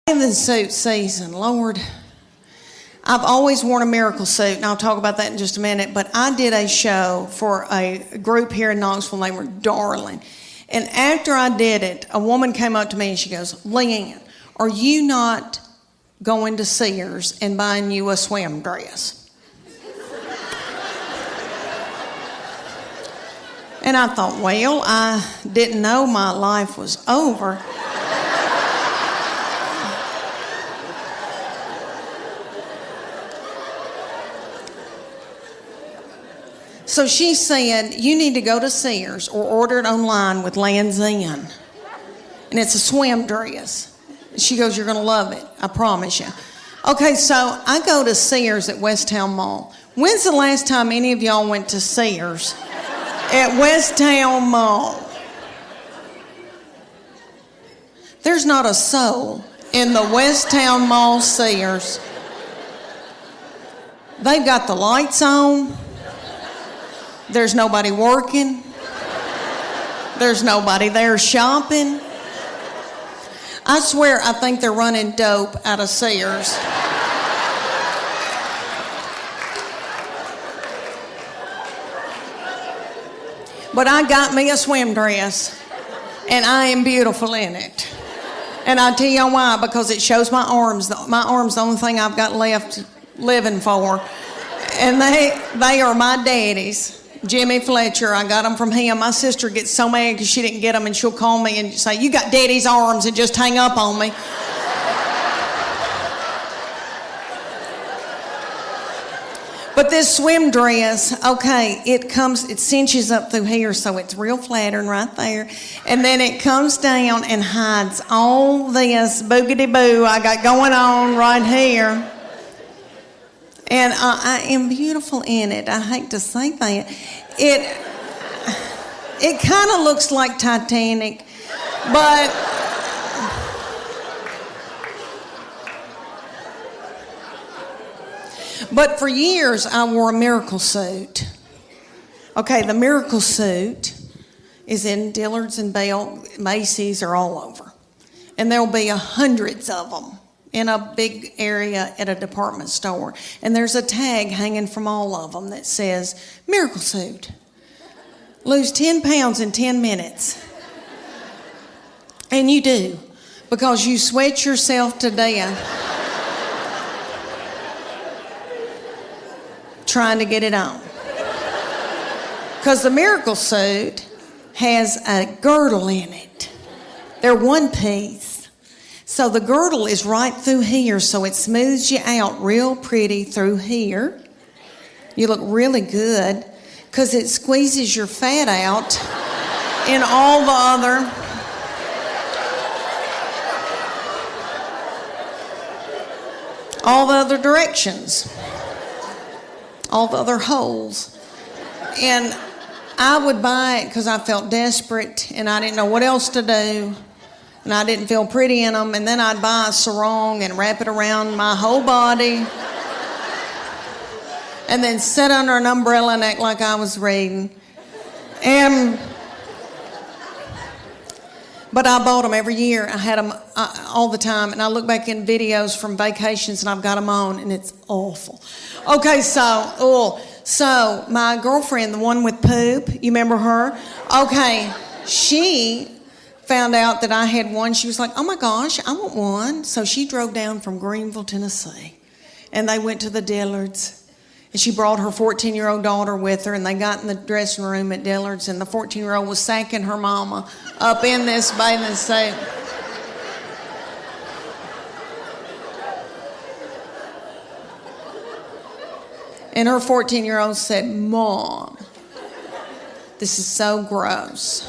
In the suit season, Lord, I've always worn a miracle suit, and I'll talk about that in just a minute, but I did a show for a group here in Knoxville named were Darling, and after I did it, a woman came up to me and she goes, Leanne, are you not going to Sears and buying you a swim dress? And I thought, well, I didn't know my life was over. So she said, you need to go to Sears or order it online with Land's End. And it's a swim dress. She goes, you're going to love it. I promise you. Okay, so I go to Sears at Westtown Mall. When's the last time any of y'all went to Sears at Westtown Mall? There's not a soul in the Westtown Mall Sears. They've got the lights on. There's nobody working. There's nobody there shopping. I swear I think they're running dope out of Sears. But I got me a swim dress, and I am beautiful in it. And I'll tell you why, because it shows my arms. My arms the only thing I've got left living for. And they are my daddy's. Jimmy Fletcher, I got them from him. My sister gets so mad because she didn't get them, and she'll call me and say, you got daddy's arms, and just hang up on me. But this swim dress, okay, it cinches up through here, so it's real flattering right there. And then it comes down and hides all this boogity boo I got going on right here. And I am beautiful in it. I hate to say that. It kind of looks like Titanic, but for years I wore a miracle suit. Okay, the miracle suit is in Dillard's and Bell, Macy's, or all over. And there'll be hundreds of them in a big area at a department store. And there's a tag hanging from all of them that says, miracle suit. Lose 10 pounds in 10 minutes. And you do, because you sweat yourself to death trying to get it on. Because the miracle suit has a girdle in it. They're one piece. So the girdle is right through here, so it smooths you out real pretty through here. You look really good because it squeezes your fat out in all the other directions, all the other holes. And I would buy it because I felt desperate and I didn't know what else to do. And I didn't feel pretty in them, and then I'd buy a sarong and wrap it around my whole body, and then sit under an umbrella and act like I was reading. But I bought them every year. I had them all the time, and I look back in videos from vacations, and I've got them on, and it's awful. Okay, so my girlfriend, the one with poop, you remember her? Okay, she found out that I had one. She was like, oh my gosh, I want one. So she drove down from Greenville, Tennessee, and they went to the Dillards, and she brought her 14-year-old daughter with her, and they got in the dressing room at Dillards, and the 14-year-old was sacking her mama up in this bathing suit. And her 14-year-old said, Mom, this is so gross.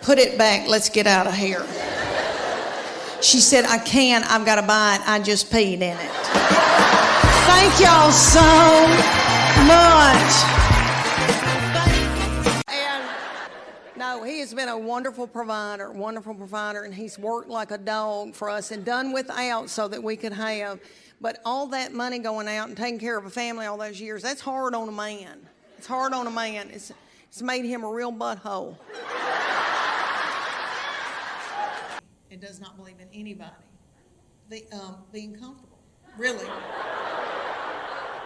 Put it back, let's get out of here. She said, I can't, I've got to buy it, I just peed in it. Thank y'all so much. And no, he has been a wonderful provider, and he's worked like a dog for us and done without so that we could have. But all that money going out and taking care of a family all those years, that's hard on a man. It's hard on a man. It's It's made him a real butthole. It does not believe in anybody being comfortable. Really.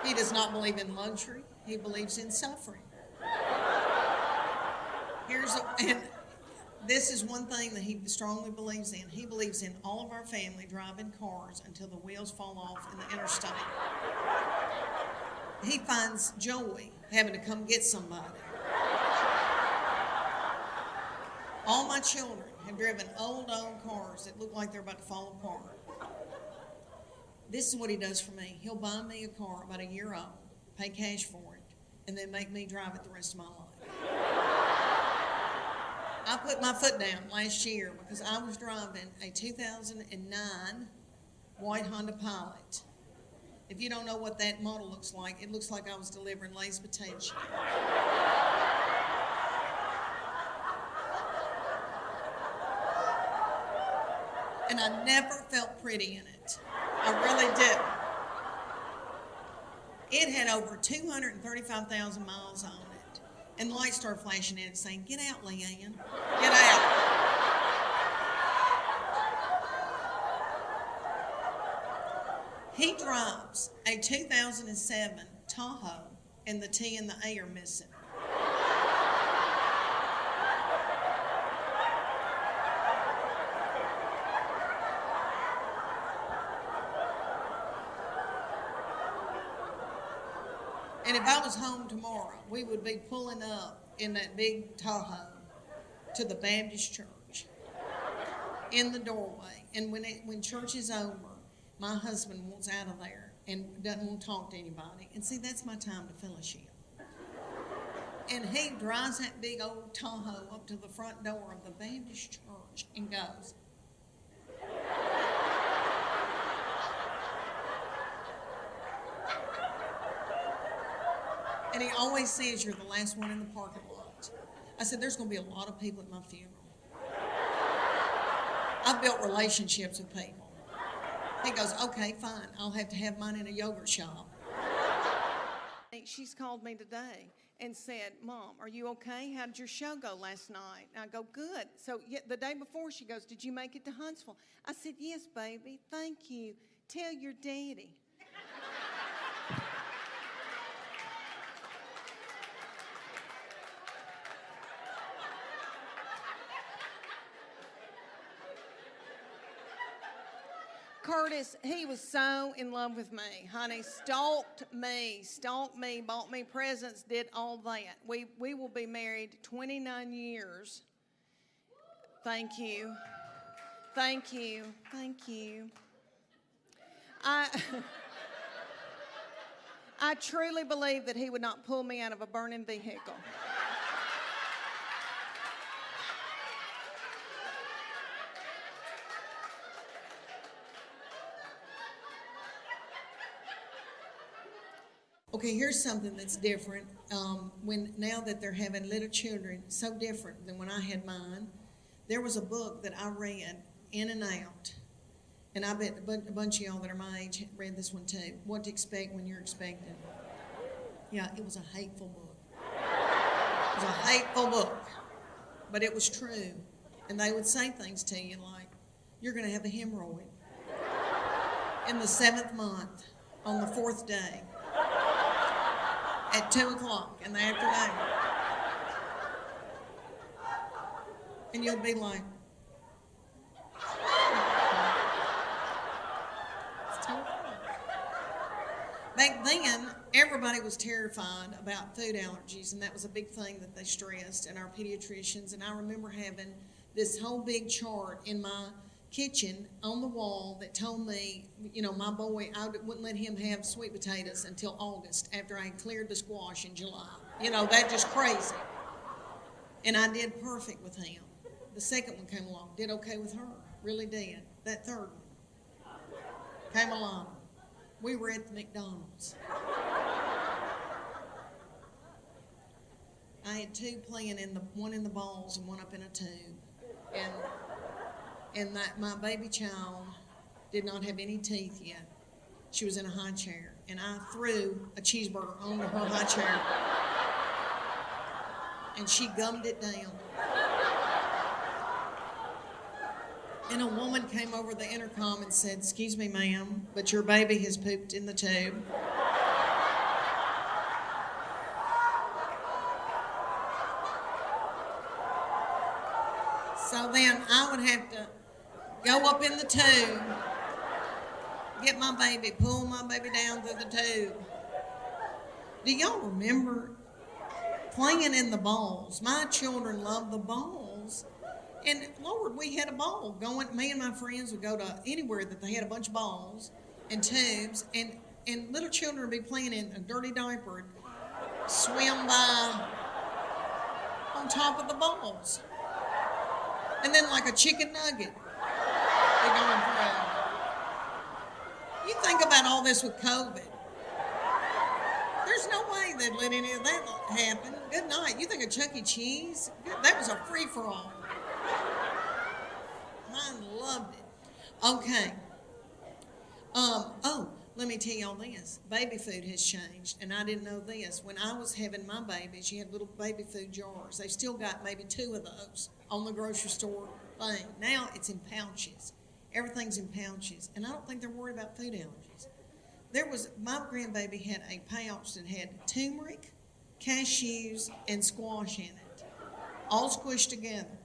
He does not believe in luxury. He believes in suffering. And this is one thing that he strongly believes in. He believes in all of our family driving cars until the wheels fall off in the interstate. He finds joy having to come get somebody. All my children have driven old cars that look like they're about to fall apart. This is what he does for me. He'll buy me a car about a year old, pay cash for it, and then make me drive it the rest of my life. I put my foot down last year because I was driving a 2009 white Honda Pilot. If you don't know what that model looks like, it looks like I was delivering Lay's potato chips. And I never felt pretty in it. I really did. It had over 235,000 miles on it. And the lights started flashing in it saying, "Get out, Leanne. Get out." He drives a 2007 Tahoe, and the T and the A are missing. And if I was home tomorrow, we would be pulling up in that big Tahoe to the Baptist church in the doorway. And when church is over, my husband wants out of there and doesn't want to talk to anybody. And see, that's my time to fellowship. And he drives that big old Tahoe up to the front door of the Baptist church and goes, and he always says, "You're the last one in the parking lot." I said, "There's going to be a lot of people at my funeral." I've built relationships with people. He goes, "Okay, fine. I'll have to have mine in a yogurt shop." She's called me today and said, "Mom, are you okay? How did your show go last night?" And I go, "Good." So the day before, she goes, "Did you make it to Huntsville?" I said, "Yes, baby. Thank you. Tell your daddy." Curtis, he was so in love with me, honey. Stalked me, bought me presents, did all that. We will be married 29 years. Thank you. Thank you. Thank you. I truly believe that he would not pull me out of a burning vehicle. Okay, here's something that's different. Now that they're having little children, so different than when I had mine. There was a book that I read in and out, and I bet a bunch of y'all that are my age read this one too. What to Expect When You're Expecting. Yeah, it was a hateful book. It was a hateful book, but it was true. And they would say things to you like, "You're going to have a hemorrhoid in the 7th month on the 4th day at 2 o'clock in the afternoon." And you'll be like, it's terrifying. Back then, everybody was terrified about food allergies, and that was a big thing that they stressed, and our pediatricians. And I remember having this whole big chart in my kitchen on the wall that told me, my boy, I wouldn't let him have sweet potatoes until August after I had cleared the squash in July. That just crazy. And I did perfect with him. The second one came along, did okay with her, really did. That third one came along. We were at the McDonald's. I had two playing one in the balls and one up in a tube. And my baby child did not have any teeth yet. She was in a high chair, and I threw a cheeseburger onto her high chair. and she gummed it down. And a woman came over the intercom and said, "Excuse me, ma'am, but your baby has pooped in the tube." So then I would have to go up in the tube, get my baby, pull my baby down through the tube. Do y'all remember playing in the balls? My children loved the balls. And Lord, we had a ball going. Me and my friends would go to anywhere that they had a bunch of balls and tubes, and little children would be playing in a dirty diaper and swim by on top of the balls. And then like a chicken nugget, they're going through. You think about all this with COVID. There's no way they'd let any of that happen. Good night. You think of Chuck E. Cheese? That was a free-for-all. Mine loved it. Okay. Let me tell y'all this. Baby food has changed, and I didn't know this. When I was having my babies, you had little baby food jars. They've still got maybe 2 of those on the grocery store thing. Now it's in pouches. Everything's in pouches, and I don't think they're worried about food allergies. My grandbaby had a pouch that had turmeric, cashews, and squash in it, all squished together.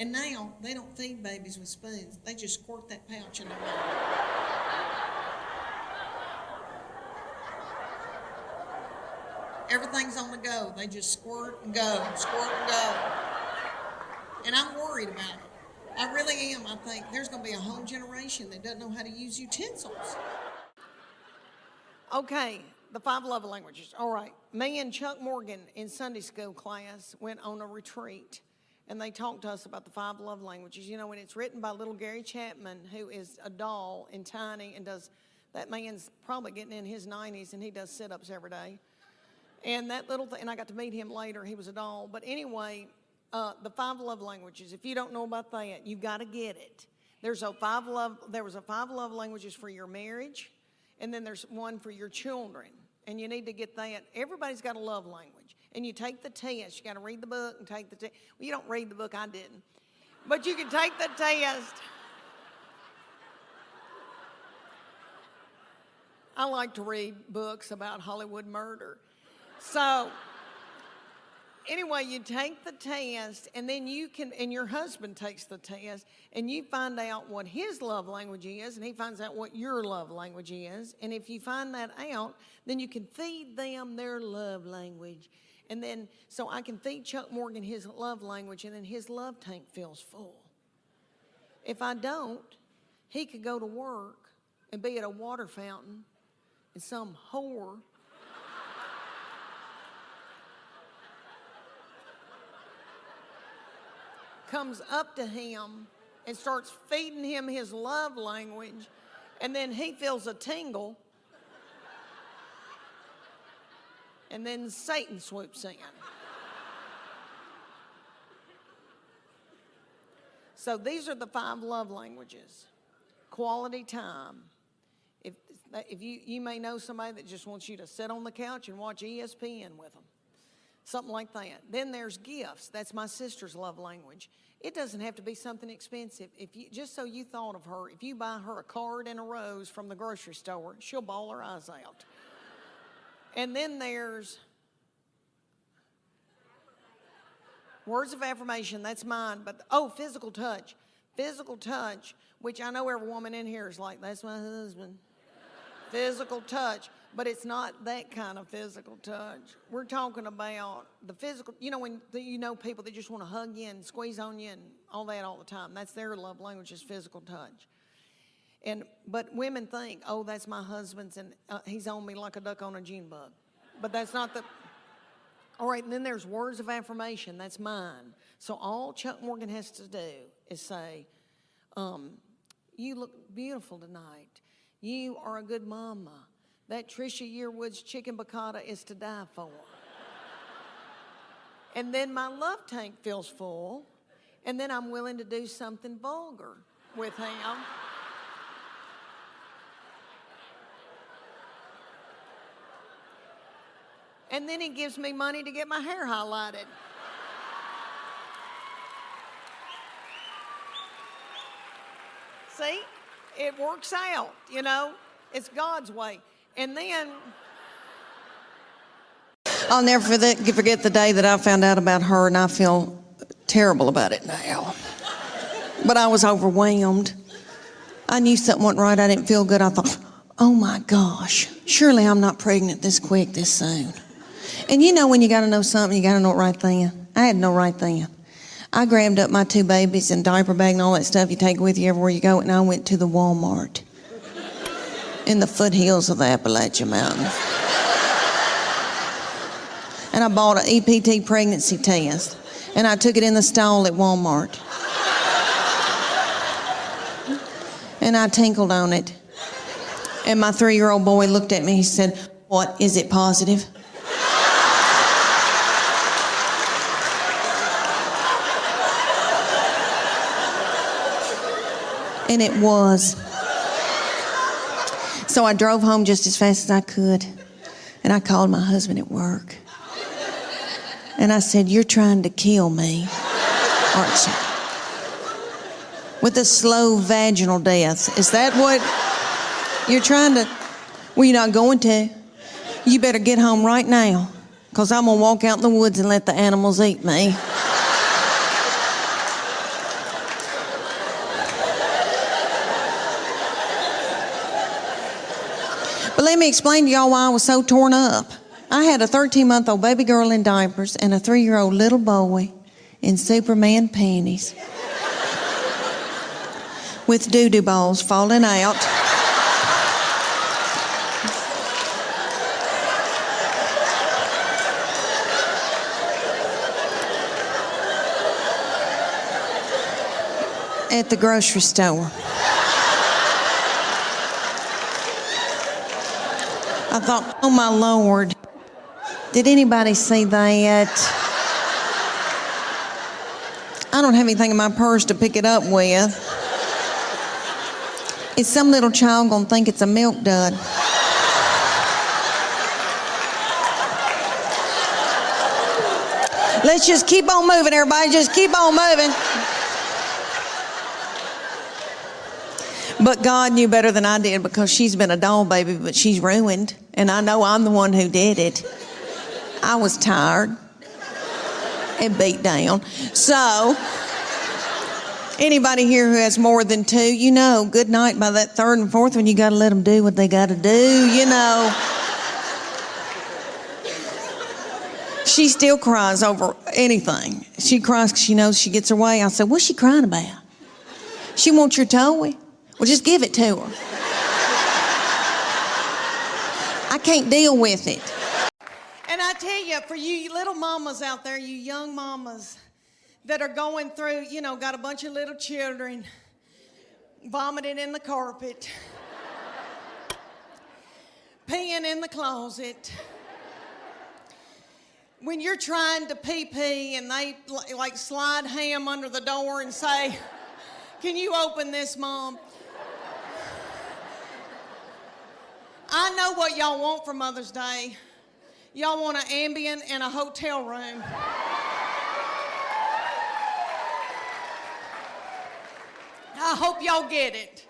And now they don't feed babies with spoons. They just squirt that pouch in their mouth. Everything's on the go. They just squirt and go, squirt and go. And I'm worried about it. I really am. I think there's going to be a whole generation that doesn't know how to use utensils. Okay, the 5 love languages. All right. Me and Chuck Morgan in Sunday school class went on a retreat. And they talked to us about the 5 love languages. You know, and it's written by little Gary Chapman, who is a doll and tiny and that man's probably getting in his 90s, and he does sit-ups every day. And that little thing, and I got to meet him later. He was a doll. But anyway, the 5 love languages, if you don't know about that, you've got to get it. There was a 5 love languages for your marriage, and then there's one for your children. And you need to get that. Everybody's got a love language. And you take the test. You got to read the book and take the test. Well, you don't read the book. I didn't. But you can take the test. I like to read books about Hollywood murder. So, anyway, you take the test, and then and your husband takes the test, and you find out what his love language is, and he finds out what your love language is. And if you find that out, then you can feed them their love language. And then, so I can feed Chuck Morgan his love language, and then his love tank feels full. If I don't, he could go to work and be at a water fountain, and some whore comes up to him and starts feeding him his love language, and then he feels a tingle. And then Satan swoops in. So these are the 5 love languages. Quality time. If you may know somebody that just wants you to sit on the couch and watch ESPN with them. Something like that. Then there's gifts. That's my sister's love language. It doesn't have to be something expensive. Just so you thought of her, if you buy her a card and a rose from the grocery store, she'll bawl her eyes out. And then there's words of affirmation. That's mine. But, physical touch. Physical touch, which I know every woman in here is like, that's my husband. Physical touch. But it's not that kind of physical touch. We're talking about the physical, when people that just want to hug you and squeeze on you and all that all the time. That's their love language, is physical touch. But women think, that's my husband's, and he's on me like a duck on a June bug. But that's not the. All right, and then there's words of affirmation. That's mine. So all Chuck Morgan has to do is say, you look beautiful tonight. You are a good mama. That Trisha Yearwood's chicken piccata is to die for. And then my love tank feels full, and then I'm willing to do something vulgar with him. And then he gives me money to get my hair highlighted. See, it works out, you know. It's God's way. And then I'll never forget the day that I found out about her, and I feel terrible about it now. But I was overwhelmed. I knew something wasn't right. I didn't feel good. I thought, oh my gosh, surely I'm not pregnant this quick, this soon. And you know when you got to know something, you got to know it right then. I had to know right then. I grabbed up my 2 babies and diaper bag and all that stuff you take with you everywhere you go, and I went to the Walmart in the foothills of the Appalachian Mountains. And I bought an EPT pregnancy test, and I took it in the stall at Walmart. And I tinkled on it. And my 3-year-old boy looked at me, he said, "What, is it positive?" And it was. So I drove home just as fast as I could, and I called my husband at work. And I said, "You're trying to kill me, aren't you? With a slow vaginal death. Is that what you're trying to?" "Well, you're not going to. You better get home right now, because I'm going to walk out in the woods and let the animals eat me." But let me explain to y'all why I was so torn up. I had a 13-month-old baby girl in diapers and a 3-year-old little boy in Superman panties with doo-doo balls falling out. At the grocery store. I thought, oh my Lord, did anybody see that? I don't have anything in my purse to pick it up with. Is some little child gonna think it's a milk dud? Let's just keep on moving, everybody. Just keep on moving. But God knew better than I did, because she's been a doll baby, but she's ruined. And I know I'm the one who did it. I was tired and beat down. So, anybody here who has more than 2, you know, good night by that 3rd and 4th one, you got to let them do what they got to do, you know. She still cries over anything. She cries because she knows she gets her way. I said, "What's she crying about?" "She wants your toy." "Well, just give it to her." I can't deal with it. And I tell you, for you little mamas out there, you young mamas that are going through, you know, got a bunch of little children vomiting in the carpet, peeing in the closet. When you're trying to pee and they like slide ham under the door and say, "Can you open this, Mom?" I know what y'all want for Mother's Day. Y'all want an Ambien and a hotel room. I hope y'all get it.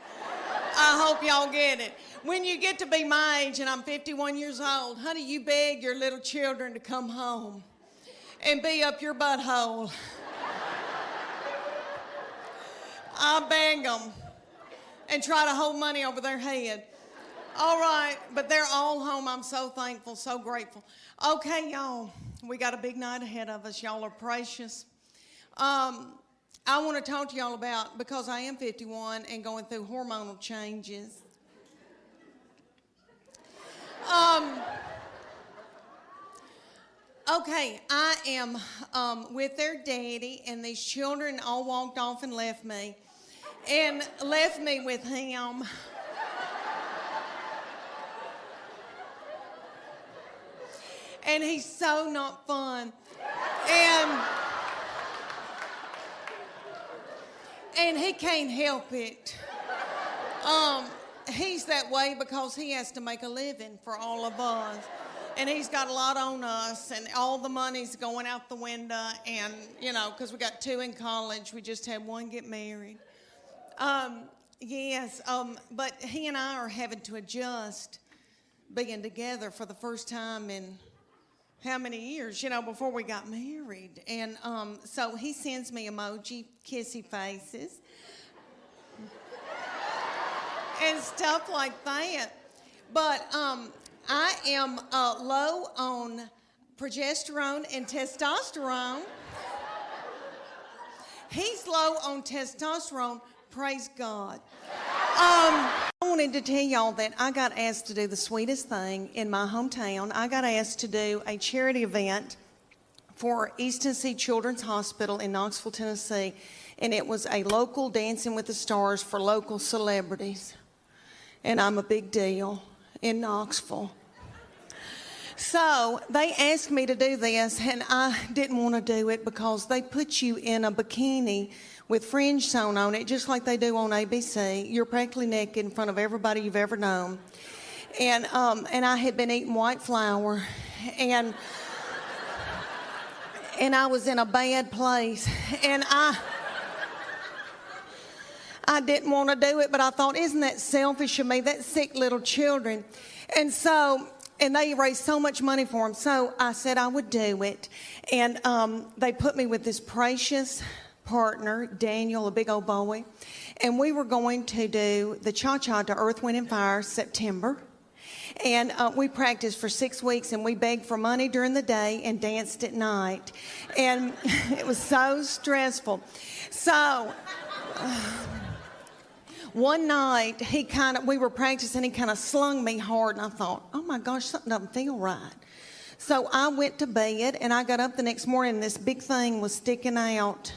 I hope y'all get it. When you get to be my age, and I'm 51 years old, honey, you beg your little children to come home and be up your butthole. I beg them and try to hold money over their head. All right, but they're all home. I'm so thankful, so grateful. Okay, y'all, we got a big night ahead of us. Y'all are precious. I want to talk to y'all about, because I am 51 and going through hormonal changes. Okay, I am with their daddy, and these children all walked off and left me with him. And he's so not fun. And he can't help it. He's that way because he has to make a living for all of us. And he's got a lot on us, and all the money's going out the window. And, you know, because we got 2 in college. We just had 1 get married. Yes, but he and I are having to adjust being together for the first time in how many years, before we got married. And so he sends me emoji, kissy faces, and stuff like that. But I am low on progesterone and testosterone. He's low on testosterone. Praise God. I wanted to tell y'all that I got asked to do the sweetest thing in my hometown. I got asked to do a charity event for East Tennessee Children's Hospital in Knoxville, Tennessee. And it was a local Dancing with the Stars for local celebrities. And I'm a big deal in Knoxville. So they asked me to do this, and I didn't want to do it because they put you in a bikini with fringe sewn on it, just like they do on ABC. You're practically naked in front of everybody you've ever known. And I had been eating white flour, and I was in a bad place, and I didn't want to do it, but I thought, isn't that selfish of me? That's sick little children. And they raised so much money for them. So I said I would do it. And they put me with this precious partner, Daniel, a big old boy. And we were going to do the cha-cha to Earth, Wind, and Fire September. And we practiced for 6 weeks, and we begged for money during the day and danced at night. And it was so stressful. So one night, we were practicing, he kind of slung me hard, and I thought, oh my gosh, something doesn't feel right. So I went to bed, and I got up the next morning, and this big thing was sticking out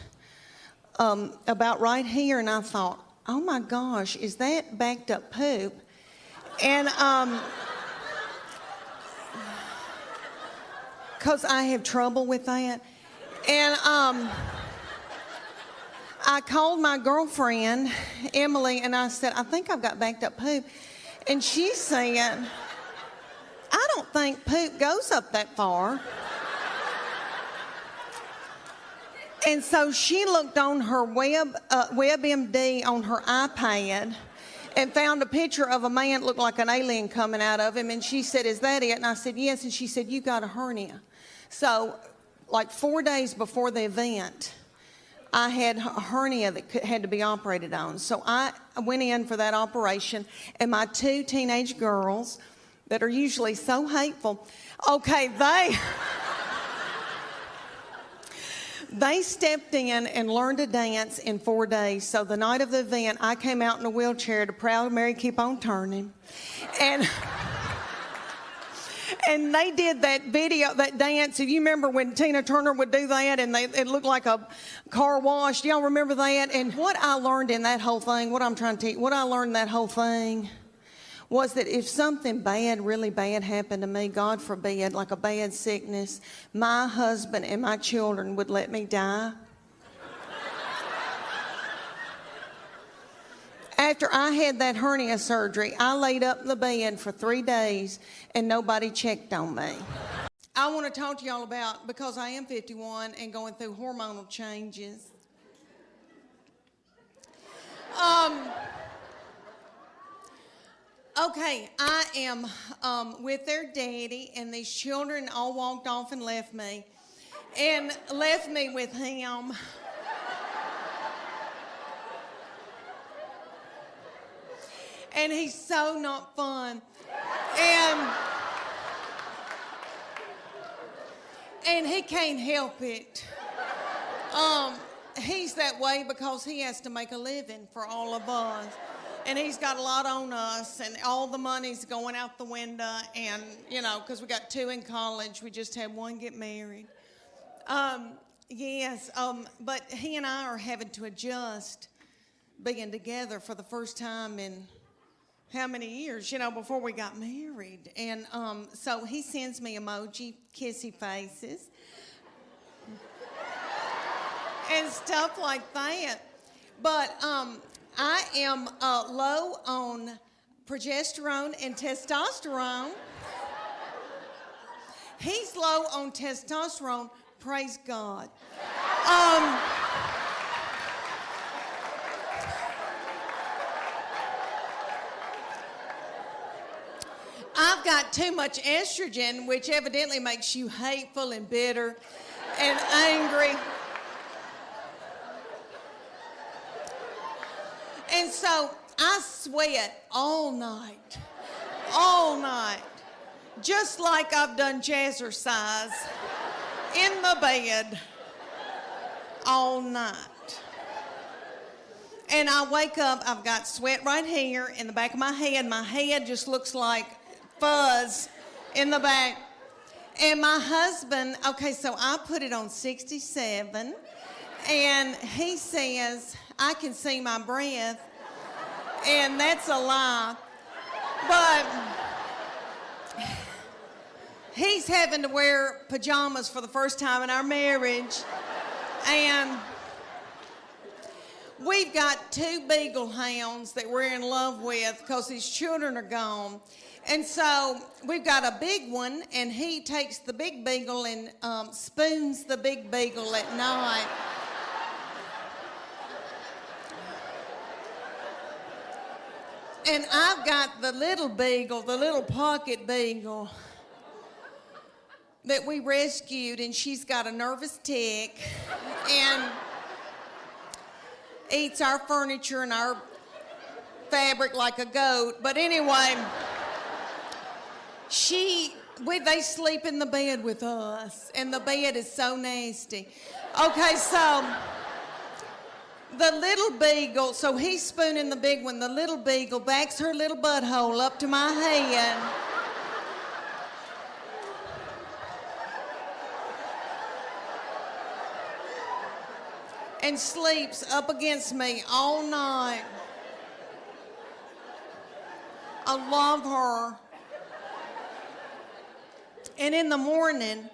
about right here, and I thought, oh my gosh, is that backed up poop? And because I have trouble with that. And I called my girlfriend, Emily, and I said, I think I've got backed up poop. And she said, I don't think poop goes up that far. And so she looked on her WebMD on her iPad and found a picture of a man that looked like an alien coming out of him. And she said, is that it? And I said, yes. And she said, you got a hernia. So like 4 days before the event, I had a hernia that had to be operated on. So I went in for that operation, and my 2 teenage girls that are usually so hateful, okay, they stepped in and learned to dance in 4 days. So the night of the event, I came out in a wheelchair to Proud Mary Keep On Turning. And they did that video, that dance. If you remember when Tina Turner would do that and it looked like a car wash, do y'all remember that? And what I learned in that whole thing, what I'm trying to tell you, what I learned in that whole thing was that if something bad, really bad happened to me, God forbid, like a bad sickness, my husband and my children would let me die. After I had that hernia surgery, I laid up in the bed for 3 days and nobody checked on me. I want to talk to y'all about, because I am 51 and going through hormonal changes. Okay, I am with their daddy, and these children all walked off and left me with him. And he's so not fun. And he can't help it. He's that way because he has to make a living for all of us. And he's got a lot on us, and all the money's going out the window. And, because we got 2 in college, we just had 1 get married. But he and I are having to adjust being together for the first time in how many years, before we got married. And so he sends me emoji, kissy faces, and stuff like that. But I am low on progesterone and testosterone. He's low on testosterone. Praise God. I've got too much estrogen, which evidently makes you hateful and bitter and angry. And so I sweat all night, just like I've done jazzercise in the bed all night. And I wake up, I've got sweat right here in the back of my head. My head just looks like fuzz in the back. And my husband, okay, so I put it on 67, and he says, I can see my breath, and that's a lie. But he's having to wear pajamas for the first time in our marriage, and we've got 2 beagle hounds that we're in love with because his children are gone. And so we've got a big one, and he takes the big beagle and spoons the big beagle at night. And I've got the little beagle, the little pocket beagle that we rescued, and she's got a nervous tick and eats our furniture and our fabric like a goat. But anyway, they sleep in the bed with us, and the bed is so nasty. Okay, so the little beagle, so he's spooning the big one. The little beagle backs her little butthole up to my head and sleeps up against me all night. I love her. And in the morning,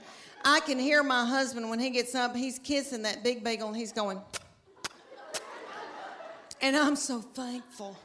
I can hear my husband when he gets up, he's kissing that big beagle, and he's going, and I'm so thankful